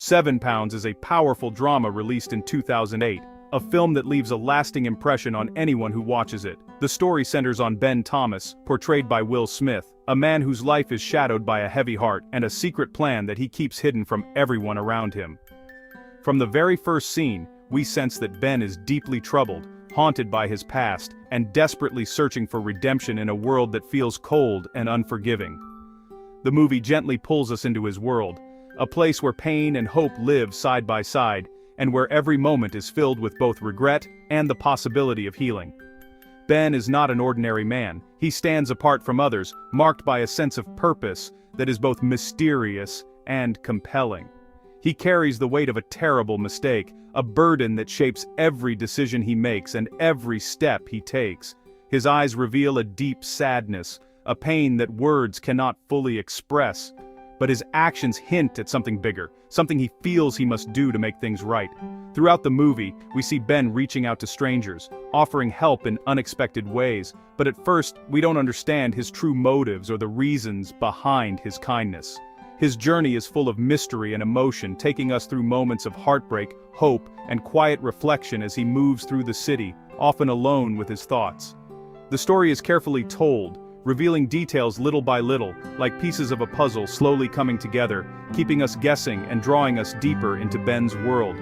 £7 is a powerful drama released in 2008, a film that leaves a lasting impression on anyone who watches it. The story centers on Ben Thomas, portrayed by Will Smith, a man whose life is shadowed by a heavy heart and a secret plan that he keeps hidden from everyone around him. From the very first scene, we sense that Ben is deeply troubled, haunted by his past, and desperately searching for redemption in a world that feels cold and unforgiving. The movie gently pulls us into his world, a place where pain and hope live side by side, and where every moment is filled with both regret and the possibility of healing. Ben is not an ordinary man. He stands apart from others, marked by a sense of purpose that is both mysterious and compelling. He carries the weight of a terrible mistake, a burden that shapes every decision he makes and every step he takes. His eyes reveal a deep sadness, a pain that words cannot fully express. But his actions hint at something bigger, something he feels he must do to make things right. Throughout the movie, we see Ben reaching out to strangers, offering help in unexpected ways, but at first, we don't understand his true motives or the reasons behind his kindness. His journey is full of mystery and emotion, taking us through moments of heartbreak, hope, and quiet reflection as he moves through the city, often alone with his thoughts. The story is carefully told, revealing details little by little, like pieces of a puzzle slowly coming together, keeping us guessing and drawing us deeper into Ben's world.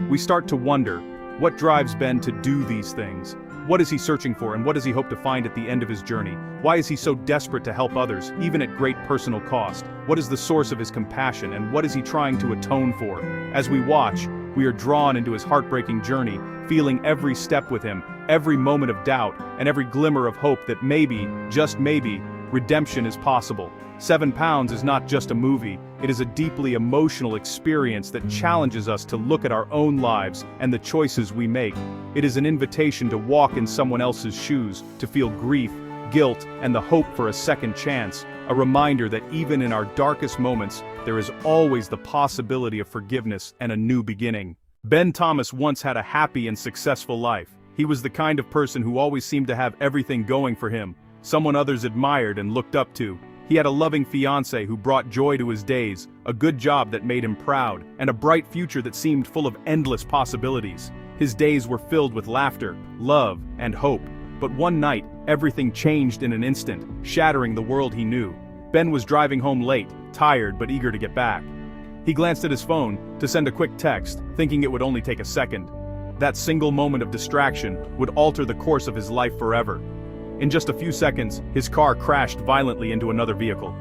We start to wonder, what drives Ben to do these things? What is he searching for, and what does he hope to find at the end of his journey? Why is he so desperate to help others, even at great personal cost? What is the source of his compassion, and what is he trying to atone for? As we watch, we are drawn into his heartbreaking journey, feeling every step with him, every moment of doubt, and every glimmer of hope that maybe, just maybe, redemption is possible. £7 is not just a movie, it is a deeply emotional experience that challenges us to look at our own lives and the choices we make. It is an invitation to walk in someone else's shoes, to feel grief, guilt, and the hope for a second chance, a reminder that even in our darkest moments, there is always the possibility of forgiveness and a new beginning. Ben Thomas once had a happy and successful life. He was the kind of person who always seemed to have everything going for him, someone others admired and looked up to. He had a loving fiancée who brought joy to his days, a good job that made him proud, and a bright future that seemed full of endless possibilities. His days were filled with laughter, love, and hope. But one night, everything changed in an instant, shattering the world he knew. Ben was driving home late, tired but eager to get back. He glanced at his phone to send a quick text, thinking it would only take a second. That single moment of distraction would alter the course of his life forever. In just a few seconds, his car crashed violently into another vehicle.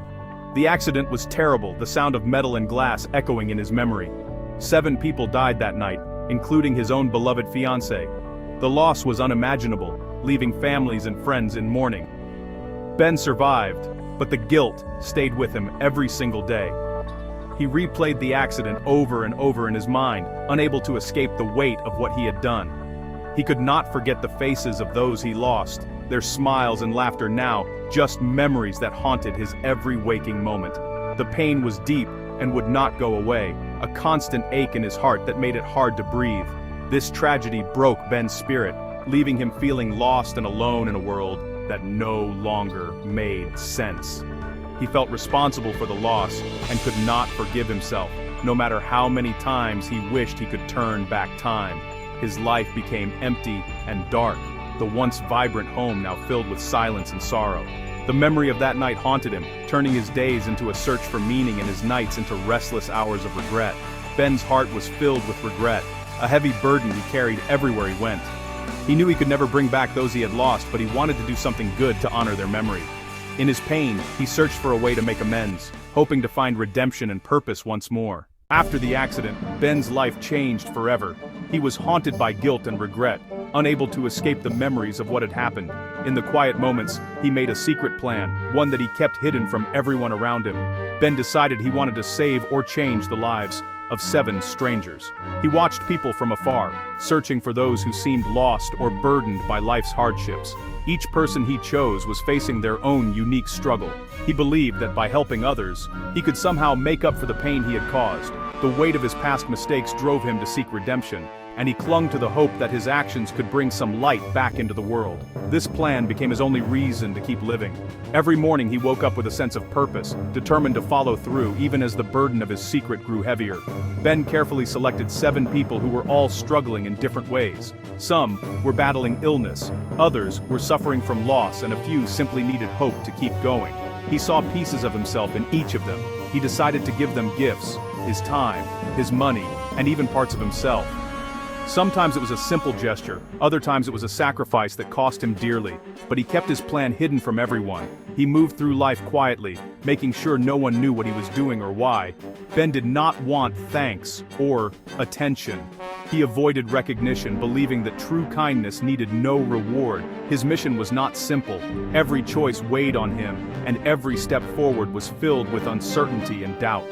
The accident was terrible, the sound of metal and glass echoing in his memory. 7 people died that night, including his own beloved fiancée. The loss was unimaginable, leaving families and friends in mourning. Ben survived, but the guilt stayed with him every single day. He replayed the accident over and over in his mind, unable to escape the weight of what he had done. He could not forget the faces of those he lost, their smiles and laughter now just memories that haunted his every waking moment. The pain was deep and would not go away, a constant ache in his heart that made it hard to breathe. This tragedy broke Ben's spirit, leaving him feeling lost and alone in a world that no longer made sense. He felt responsible for the loss and could not forgive himself, no matter how many times he wished he could turn back time. His life became empty and dark, the once vibrant home now filled with silence and sorrow. The memory of that night haunted him, turning his days into a search for meaning and his nights into restless hours of regret. Ben's heart was filled with regret, a heavy burden he carried everywhere he went. He knew he could never bring back those he had lost, but he wanted to do something good to honor their memory. In his pain, he searched for a way to make amends, hoping to find redemption and purpose once more. After the accident, Ben's life changed forever. He was haunted by guilt and regret, unable to escape the memories of what had happened. In the quiet moments, he made a secret plan, one that he kept hidden from everyone around him. Ben decided he wanted to save or change the lives of 7 strangers. He watched people from afar, searching for those who seemed lost or burdened by life's hardships. Each person he chose was facing their own unique struggle. He believed that by helping others, he could somehow make up for the pain he had caused. The weight of his past mistakes drove him to seek redemption, and he clung to the hope that his actions could bring some light back into the world. This plan became his only reason to keep living. Every morning he woke up with a sense of purpose, determined to follow through even as the burden of his secret grew heavier. Ben carefully selected 7 people who were all struggling in different ways. Some were battling illness, others were suffering from loss, and a few simply needed hope to keep going. He saw pieces of himself in each of them. He decided to give them gifts, his time, his money, and even parts of himself. Sometimes it was a simple gesture, other times it was a sacrifice that cost him dearly, but he kept his plan hidden from everyone. He moved through life quietly, making sure no one knew what he was doing or why. Ben did not want thanks or attention. He avoided recognition, believing that true kindness needed no reward. His mission was not simple. Every choice weighed on him, and every step forward was filled with uncertainty and doubt.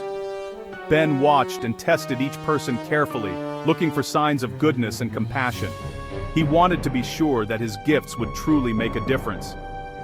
Ben watched and tested each person carefully, looking for signs of goodness and compassion. He wanted to be sure that his gifts would truly make a difference.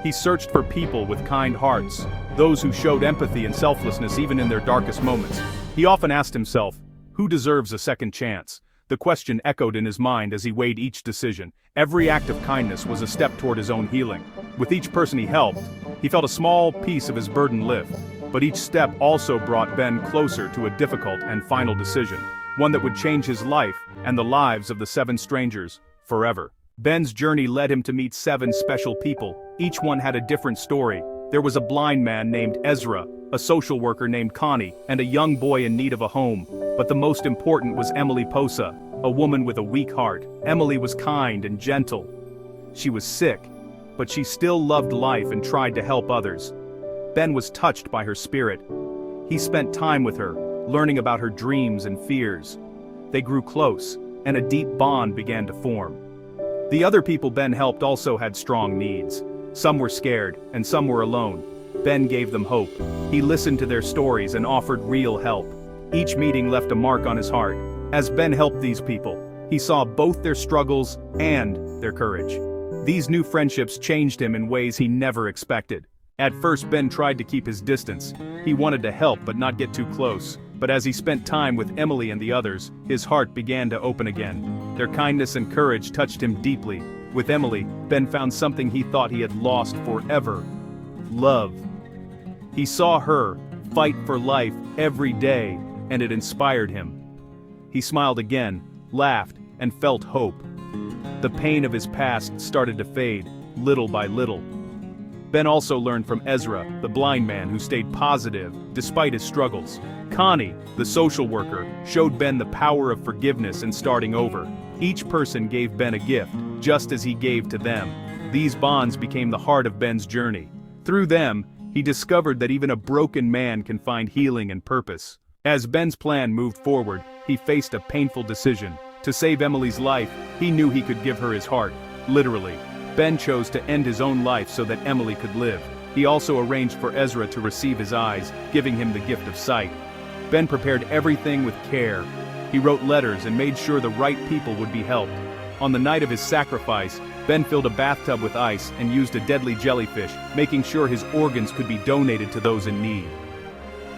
He searched for people with kind hearts, those who showed empathy and selflessness even in their darkest moments. He often asked himself, who deserves a second chance? The question echoed in his mind as he weighed each decision. Every act of kindness was a step toward his own healing. With each person he helped, he felt a small piece of his burden lift. But each step also brought Ben closer to a difficult and final decision, one that would change his life and the lives of the 7 strangers forever. Ben's journey led him to meet 7 special people. Each one had a different story. There was a blind man named Ezra, a social worker named Connie, and a young boy in need of a home. But the most important was Emily Posa, a woman with a weak heart. Emily was kind and gentle. She was sick, but she still loved life and tried to help others. Ben was touched by her spirit. He spent time with her, learning about her dreams and fears. They grew close, and a deep bond began to form. The other people Ben helped also had strong needs. Some were scared, and some were alone. Ben gave them hope. He listened to their stories and offered real help. Each meeting left a mark on his heart. As Ben helped these people, he saw both their struggles and their courage. These new friendships changed him in ways he never expected. At first, Ben tried to keep his distance. He wanted to help but not get too close. But as he spent time with Emily and the others, his heart began to open again. Their kindness and courage touched him deeply. With Emily, Ben found something he thought he had lost forever: love. He saw her fight for life every day, and it inspired him. He smiled again, laughed, and felt hope. The pain of his past started to fade, little by little. Ben also learned from Ezra, the blind man who stayed positive despite his struggles. Connie, the social worker, showed Ben the power of forgiveness and starting over. Each person gave Ben a gift, just as he gave to them. These bonds became the heart of Ben's journey. Through them, he discovered that even a broken man can find healing and purpose. As Ben's plan moved forward, he faced a painful decision. To save Emily's life, he knew he could give her his heart, literally. Ben chose to end his own life so that Emily could live. He also arranged for Ezra to receive his eyes, giving him the gift of sight. Ben prepared everything with care. He wrote letters and made sure the right people would be helped. On the night of his sacrifice, Ben filled a bathtub with ice and used a deadly jellyfish, making sure his organs could be donated to those in need.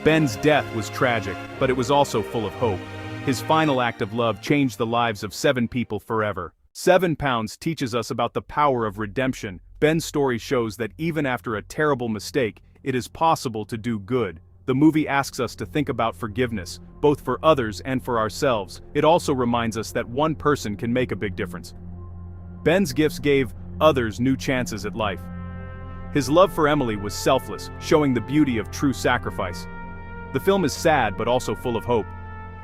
Ben's death was tragic, but it was also full of hope. His final act of love changed the lives of 7 people forever. 7 Pounds teaches us about the power of redemption. Ben's story shows that even after a terrible mistake, it is possible to do good. The movie asks us to think about forgiveness, both for others and for ourselves. It also reminds us that one person can make a big difference. Ben's gifts gave others new chances at life. His love for Emily was selfless, showing the beauty of true sacrifice. The film is sad but also full of hope.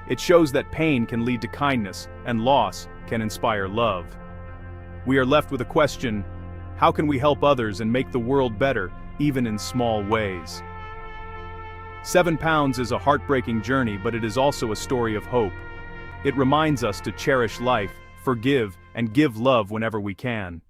It shows that pain can lead to kindness, and loss can inspire love. We are left with a question: how can we help others and make the world better, even in small ways? 7 Pounds is a heartbreaking journey, but it is also a story of hope. It reminds us to cherish life, forgive, and give love whenever we can.